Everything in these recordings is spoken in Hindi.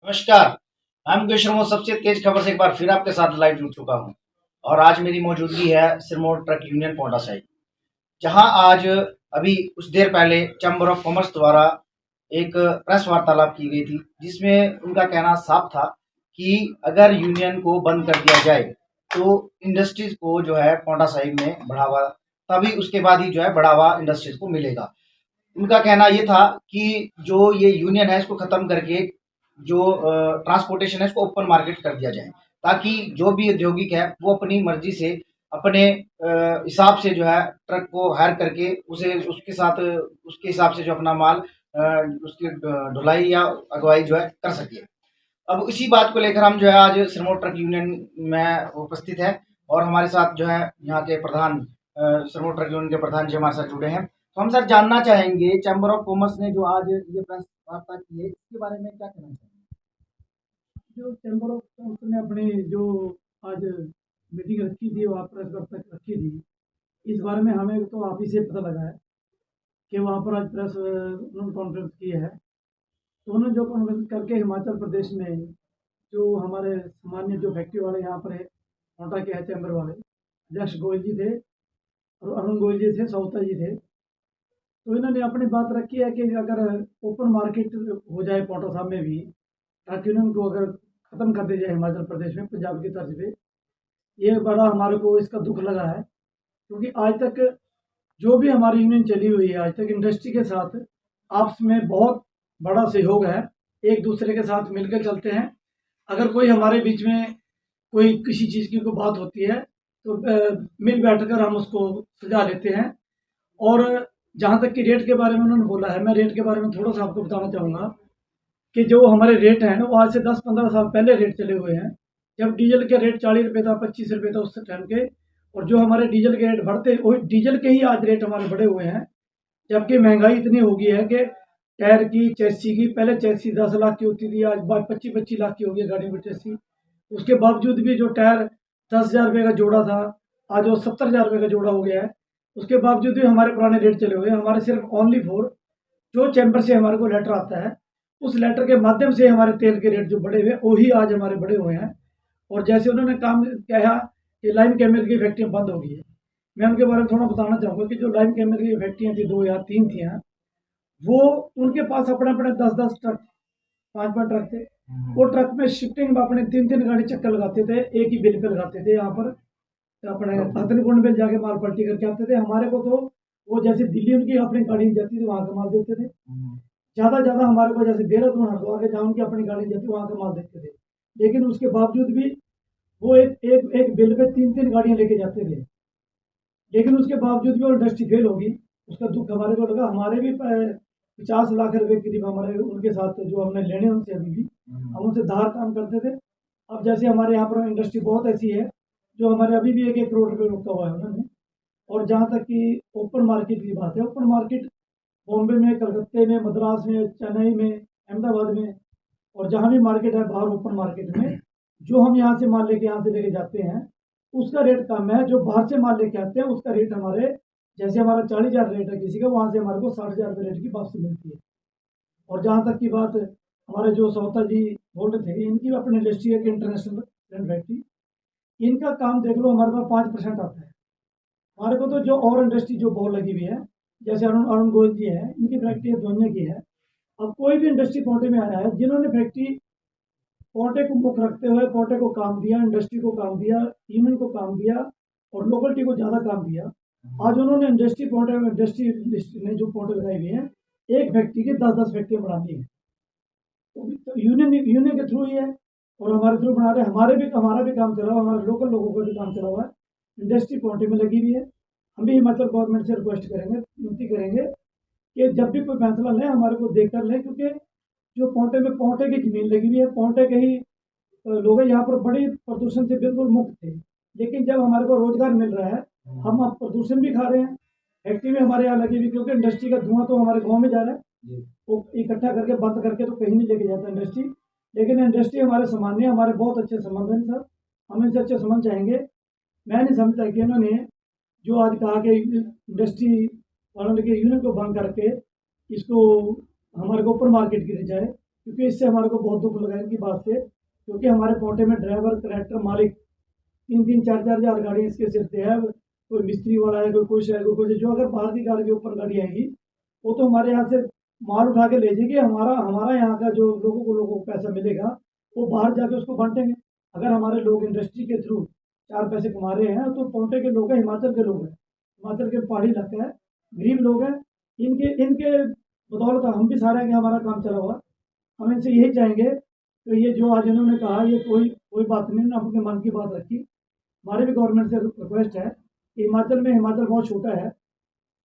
नमस्कार। मैं मुकेश शर्मा सबसे तेज खबर से एक बार फिर आपके साथ लाइव जुड़ चुका हूं और आज मेरी मौजूदगी है सिरमौर ट्रक यूनियन पोंटा साहिब, जहां आज अभी कुछ देर पहले चैम्बर ऑफ कॉमर्स द्वारा एक प्रेस वार्तालाप की गई थी, जिसमें उनका कहना साफ था कि अगर यूनियन को बंद कर दिया जाए तो इंडस्ट्रीज को जो है पोंटा साहिब में बढ़ावा, तभी उसके बाद ही जो है बढ़ावा इंडस्ट्रीज को मिलेगा। उनका कहना ये था कि जो ये यूनियन है इसको खत्म करके जो ट्रांसपोर्टेशन है इसको ओपन मार्केट कर दिया जाए, ताकि जो भी औद्योगिक है वो अपनी मर्जी से अपने हिसाब से जो है ट्रक को हायर करके उसे उसके हिसाब से जो अपना माल उसकी ढुलाई या अगुवाई जो है कर सके। अब इसी बात को लेकर हम जो है आज सिरमौर ट्रक यूनियन में उपस्थित है और हमारे साथ जो है यहाँ के प्रधान सिरमौर ट्रक यूनियन के प्रधान जी हमारे साथ जुड़े हैं। तो हम सर जानना चाहेंगे, चैम्बर ऑफ कॉमर्स ने जो आज ये प्रेस वार्ता की है इसके बारे में क्या कहना चाहेंगे? जो चैम्बर ऑफ कॉमर्स ने अपनी जो आज मीटिंग रखी थी, वहाँ प्रेस वार्ता रखी थी, इस बारे में हमें तो आप ही से पता लगा है कि वहाँ पर आज प्रेस उन्होंने कॉन्फ्रेंस की है। तो उन्होंने जो कॉन्फ्रेंस करके हिमाचल प्रदेश में जो हमारे सामान्य जो फैक्ट्री वाले यहाँ पर है, कोटा के है चैम्बर वाले, अध्यक्ष गोयल जी थे और अरुण गोयल जी थे, सौता जी थे। तो इन्होंने अपनी बात रखी है कि अगर ओपन मार्केट हो जाए पोंटा साहब में भी, ताकि उनको अगर ख़त्म कर दिया जाए हिमाचल प्रदेश में पंजाब की तर्ज पे, ये बड़ा हमारे को इसका दुख लगा है। क्योंकि आज तक जो भी हमारी यूनियन चली हुई है, आज तक इंडस्ट्री के साथ आपस में बहुत बड़ा सहयोग है, एक दूसरे के साथ मिलकर चलते हैं। अगर कोई हमारे बीच में कोई किसी चीज़ की कोई बात होती है तो मिल बैठ कर हम उसको सुलझा लेते हैं। और जहाँ तक कि रेट के बारे में उन्होंने बोला है, मैं रेट के बारे में थोड़ा सा आपको बताना चाहूँगा कि जो हमारे रेट हैं ना, वो आज से 10-15 साल पहले रेट चले हुए हैं। जब डीजल के रेट 40 रुपये था, 25 रुपये था उस टाइम के, और जो हमारे डीजल के रेट बढ़ते, वही डीजल के ही आज रेट हमारे बढ़े हुए हैं। जबकि महंगाई इतनी हो गई है कि टायर की, चैसी की, पहले चैसी 10 लाख की होती थी, आज 25-25 लाख की हो गई गाड़ी की चैसी। उसके बावजूद भी जो टायर 10,000 रुपये का जोड़ा था, आज वो 70,000 रुपये का जोड़ा हो गया है। उसके बावजूद भी हमारे पुराने रेट चले हुए हैं। हमारे सिर्फ ओनली फॉर जो चैम्बर से हमारे को लेटर आता है, उस लेटर के माध्यम से हमारे तेल के रेट जो बढ़े हुए हैं, वही आज हमारे बढ़े हुए हैं। और जैसे उन्होंने काम कहा कि लाइम कैमल की फैक्ट्रियाँ बंद हो गई है, मैं उनके बारे में थोड़ा बताना चाहूँगा कि जो लाइम कैमल की फैक्ट्रियाँ थी, 2 या 3 थी यहाँ, वो उनके पास अपने-अपने 10-10 ट्रक, 5-5 ट्रक थे। वो ट्रक में शिफ्टिंग में अपने 3-3 गाड़ी चक्कर लगाते थे, एक ही बिल पे लगाते थे। यहाँ पर अपने हथनीकुंड में जाके माल पलटी करके आते थे। हमारे को तो वो जैसे दिल्ली उनकी अपनी गाड़ी जाती थी, वहाँ का माल देते थे। ज़्यादा हमारे को जैसे देहरादून, हरिद्वार के जहाँ उनकी अपनी गाड़ी जाती वहाँ का माल देते थे। लेकिन उसके बावजूद भी वो एक बिल पे 3-3 गाड़ियाँ लेके जाते थे। लेकिन उसके बावजूद भी वो इंडस्ट्री फेल होगी। उसका दुःख हमारे को लगा। हमारे भी 50 लाख रुपए करीब हमारे उनके साथ जो हमने लेने उनसे अभी भी, हम उनसे धार काम करते थे। अब जैसे हमारे यहाँ पर इंडस्ट्री बहुत ऐसी है, जो हमारे अभी भी 1-1 करोड़ रुपए रोका हुआ है उन्होंने। और जहाँ तक कि ओपन मार्केट की बात है, ओपन मार्केट बॉम्बे में, कलकत्ते में, मद्रास में, चेन्नई में, अहमदाबाद में, और जहाँ भी मार्केट है बाहर ओपन मार्केट में, जो हम यहाँ से माल लेके यहाँ से लेके जाते हैं, उसका रेट कम है। जो बाहर से माल लेके आते हैं उसका रेट हमारे, जैसे हमारा 40,000 रेट है किसी का, वहाँ से हमारे को 60,000 रुपये रेट की वापसी मिलती है। और जहाँ तक की बात हमारे जो सौता जी बोल रहे थे, इनकी भी अपनी इंडस्ट्री है कि इंटरनेशनल फैक्ट्री, इनका काम देख लो, हमारे पास 5% आता है। हमारे को तो जो और इंडस्ट्री जो बहुत लगी हुई है, जैसे अरुण अरुण गोयल जी हैं, इनकी फैक्ट्री धोनिया की है। अब कोई भी इंडस्ट्री पोंटे में आया है, जिन्होंने फैक्ट्री पोंटे को मुख रखते हुए पोंटे को काम दिया, इंडस्ट्री को काम दिया, यूनियन को काम दिया और लोकलिटी को ज़्यादा काम दिया। आज उन्होंने इंडस्ट्री पोंटे में, इंडस्ट्री ने जो पोंटे लगाई हुई हैं, एक फैक्ट्री की 10-10 फैक्ट्रियाँ बना दी है। तो यूनियन के थ्रू ही है और हमारे थ्रू बना रहे हैं। हमारा भी काम चला हुआ, हमारे लोकल लोगों का भी काम चला हुआ है। इंडस्ट्री पोंटे में लगी हुई है। हम भी हिमाचल गवर्नमेंट से रिक्वेस्ट करेंगे, विनती करेंगे कि जब भी कोई फैसला लें हमारे को देख कर लें, क्योंकि जो पोंटे में पोंटे की ज़मीन लगी हुई है, पोंटे के ही लोग यहाँ पर बड़ी प्रदूषण से बिल्कुल मुक्त थे। लेकिन जब हमारे को रोजगार मिल रहा है, हम अब प्रदूषण भी खा रहे हैं। फैक्ट्री में हमारे यहाँ लगी हुई, क्योंकि इंडस्ट्री का धुआं तो हमारे गाँव में जा रहा है, वो इकट्ठा करके बंद करके तो कहीं नहीं लेके जाता इंडस्ट्री। लेकिन इंडस्ट्री हमारे सामान्य, हमारे बहुत अच्छे संबंध हैं सर, हम इनसे अच्छे संबंध चाहेंगे। मैं नहीं समझता कि इन्होंने जो आज कहा कि इंडस्ट्री वालों ने कि यूनियन को बंद करके इसको हमारे को ऊपर मार्केट की जाए, क्योंकि इससे हमारे को बहुत दुख लगा इनकी बात से, क्योंकि हमारे पोंटे में ड्राइवर, कंडक्टर, मालिक 3-3, 4-4 हज़ार गाड़ी इसके सिर पे है। कोई मिस्त्री वाला है, कोई कुछ है, कोई कुछ है। जो अगर बाहर की कार के ऊपर गाड़ी आएगी, वो तो हमारे यहाँ से माल उठा के ले जाएगी। हमारा हमारा यहाँ का जो लोगों को पैसा मिलेगा, वो बाहर जाके उसको बांटेंगे। अगर हमारे लोग इंडस्ट्री के थ्रू 4 पैसे कमा रहे हैं, तो पोंटे के लोग हैं, हिमाचल के लोग हैं, हिमाचल के पहाड़ी इलाका है, गरीब लोग हैं। इनके इनके बदौलत हम भी सारे हैं कि हमारा काम चला हुआ। हम इनसे यही चाहेंगे, तो ये जो आज इन्होंने कहा, ये कोई बात नहीं, इन्होंने अपने मन की बात रखी। हमारे भी गवर्नमेंट से रिक्वेस्ट है कि हिमाचल बहुत छोटा है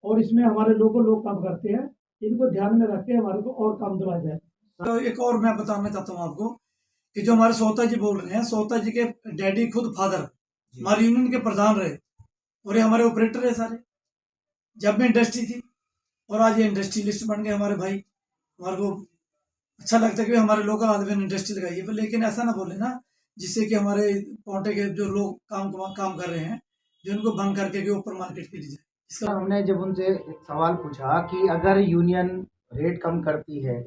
और इसमें हमारे लोग काम करते हैं। इनको ध्यान में रख के हमारे को और काम दिलाया जाए। तो एक और मैं बताना चाहता हूँ आपको कि जो हमारे सोहता जी बोल रहे हैं, सोहता जी के डैडी खुद फादर हमारे यूनियन के प्रधान रहे और ये हमारे ऑपरेटर है सारे। जब में इंडस्ट्री थी और आज ये इंडस्ट्रियलिस्ट बन गए हमारे भाई। हमारे को अच्छा लगता है कि हमारे लोकल आदमी ने इंडस्ट्री लगाई है, पर लेकिन ऐसा ना बोले ना, जिससे कि हमारे पोंटे के जो लोग काम कर रहे हैं, जिनको भंग करके के ऊपर मार्केट की जाए। इसका हमने जब उनसे एक सवाल पूछा कि अगर यूनियन रेट कम करती है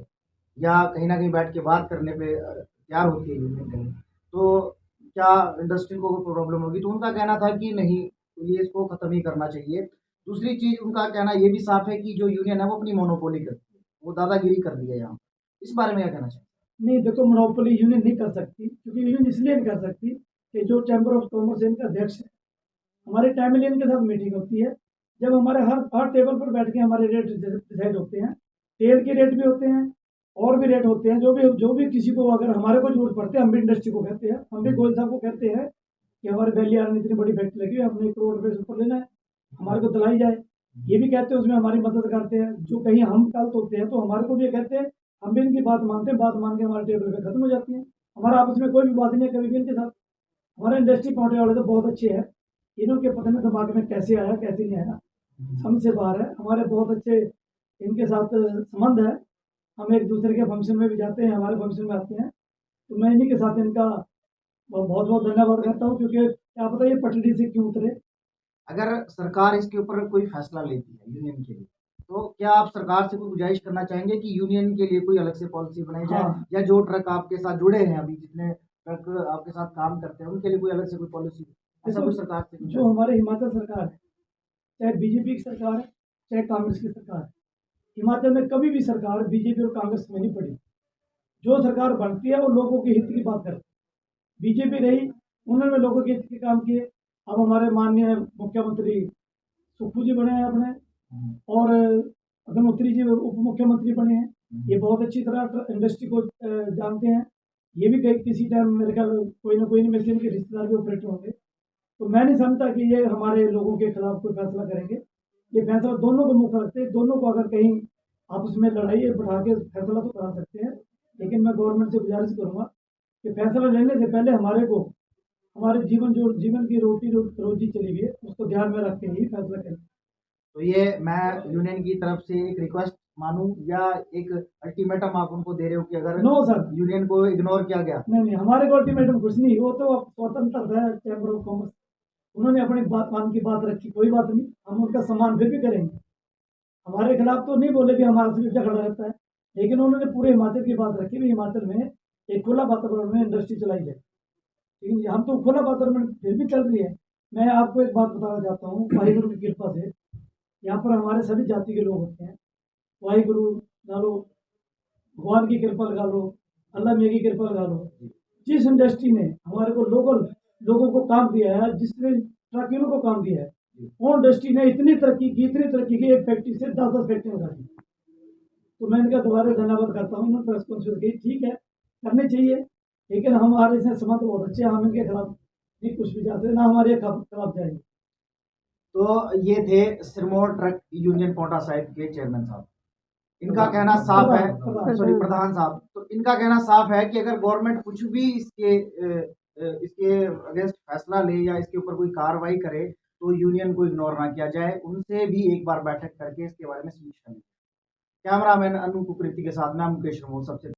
या कहीं ना कहीं बैठ के बात करने पे तैयार होती है यूनियन कहीं, तो क्या इंडस्ट्री को कोई प्रॉब्लम होगी? तो उनका कहना था कि नहीं, ये इसको ख़त्म ही करना चाहिए। दूसरी चीज़ उनका कहना ये भी साफ है कि जो यूनियन है वो अपनी मोनोपोली करती है, वो दादागिरी कर रही है यहाँ। इस बारे में क्या कहना चाहिए? नहीं, देखो, मोनोपोली यूनियन नहीं कर सकती, क्योंकि यूनियन इसलिए नहीं कर सकती कि जो चैम्बर ऑफ कॉमर्स इनका अध्यक्ष है, हमारे टाइमली इनके साथ मीटिंग होती है। जब हमारे हर टेबल पर बैठ के हमारे रेट डिसाइड होते हैं। तेल के रेट भी होते हैं और भी रेट होते हैं। जो भी किसी को अगर हमारे को जरूरत पड़ती है, हम भी इंडस्ट्री को कहते हैं, हम भी गोयल साहब को कहते हैं कि हमारे बेलियार में इतनी बड़ी फैक्ट्री लगी है, हमने 1 करोड़ रुपये से ऊपर लेना है, हमारे को दिलाई जाए। ये भी कहते हैं, उसमें हमारी मदद करते हैं। जो कहीं हम गलत होते हैं तो हमारे को भी ये कहते हैं, हम भी इनकी बात मानते हैं। बात मान के हमारे टेबल पे खत्म हो जाती है। हमारा आपस में कोई भी बात नहीं है कभी भी इनके साथ। हमारे इंडस्ट्री पहुंचने वाले तो बहुत अच्छे हैं। इनके पता नहीं दिमाग में कैसे आया, कैसे नहीं आया, समझ से बाहर है। हमारे बहुत अच्छे इनके साथ संबंध है। हम एक दूसरे के फंक्शन में भी जाते हैं, हमारे फंक्शन में आते हैं। तो मैं इन्हीं के साथ इनका बहुत बहुत धन्यवाद करता हूँ, क्योंकि क्या पता ये पटड़ी से क्यों उतरे। अगर सरकार इसके ऊपर कोई फैसला लेती है यूनियन के लिए, तो क्या आप सरकार से कोई गुजारिश करना चाहेंगे कि यूनियन के लिए कोई अलग से पॉलिसी बनाई जाए? हाँ। या जो ट्रक आपके साथ जुड़े हैं, अभी जितने ट्रक आपके साथ काम करते हैं, उनके लिए कोई अलग से कोई पॉलिसी, ऐसा देखो, कोई सरकार से जो हमारे हिमाचल सरकार है, चाहे बीजेपी की सरकार है, चाहे कांग्रेस की सरकार है, हिमाचल में कभी भी सरकार बीजेपी और कांग्रेस में नहीं पड़ी। जो सरकार बनती है वो लोगों के हित की बात करती है। बीजेपी रही, उन्होंने लोगों के हित के काम किए। अब हमारे माननीय मुख्यमंत्री सुक्खू जी बने हैं अपने, और अग्निहोत्री जी उप मुख्यमंत्री बने हैं। ये बहुत अच्छी तरह इंडस्ट्री को जानते हैं। ये भी किसी टाइम मेरे ख्याल कोई ना कोई इनमें से इनके रिश्तेदार भी ऑपरेटर होंगे। तो मैं नहीं समझता कि ये हमारे लोगों के खिलाफ कोई फैसला करेंगे। ये फैसला दोनों को मुख्य रखते हैं। दोनों को अगर कहीं आपस में लड़ाई बढ़ा के फैसला तो करा सकते हैं, लेकिन मैं गवर्नमेंट से गुजारिश करूँगा कि फैसला लेने से पहले हमारे जीवन की रोजी चली हुई है, उसको ध्यान में रख के ही फैसला करें। तो ये मैं यूनियन की तरफ से एक रिक्वेस्ट मानूं या एक अल्टीमेटम आप उनको दे रहे हो कि अगर नो सर, यूनियन को इग्नोर किया गया? नहीं, हमारे को अल्टीमेटम कुछ नहीं। वो तो स्वतंत्र है चैम्बर ऑफ कॉमर्स, उन्होंने अपनी बात मान की बात रखी, कोई बात नहीं, हम उनका सम्मान फिर भी करेंगे। हमारे खिलाफ तो नहीं बोले कि हमारे से झगड़ा रहता है, लेकिन उन्होंने पूरे हिमाचल की बात रखी भी हिमाचल में एक खुला वातावरण में इंडस्ट्री चलाई जाए। लेकिन हम तो खुला वातावरण फिर भी चल रही है। मैं आपको एक बात बताना चाहता हूँ, वाहिगुरु की कृपा से यहाँ पर हमारे सभी जाति के लोग होते हैं। वाहिगुरु लगा लो, भगवान की कृपा लगा लो, अल्लाह मियाँ की कृपा लगा लो। जिस इंडस्ट्री ने हमारे को लोकल लोगों को काम दिया है, जिसने ट्रकियों को काम दिया है, वो इंडस्ट्री ने इतनी तरक्की की, एक फैक्ट्री से 10-10 फैक्ट्री लगा दी। तो मैं इनका दोबारा धन्यवाद करता हूँ। इन्होंने प्रेस कॉन्फ्रेंस की, ठीक है, करनी चाहिए, लेकिन हमारे से संबंध बहुत अच्छे हैं। हम इनके खिलाफ नहीं कुछ भी जाते, ना हमारे खिलाफ जाएंगे। तो ये थे सिरमौर ट्रक यूनियन पांवटा साहिब के चेयरमैन साहब। इनका कहना साफ है, सॉरी, प्रधान साहब। तो इनका कहना साफ है कि अगर गवर्नमेंट कुछ भी इसके अगेंस्ट फैसला ले या इसके ऊपर कोई कार्रवाई करे, तो यूनियन को इग्नोर ना किया जाए, उनसे भी एक बार बैठक करके इसके बारे में समीक्षा लें। कैमरामैन अनु कुकरेती के साथ मैं मुकेश रमोल, सबसे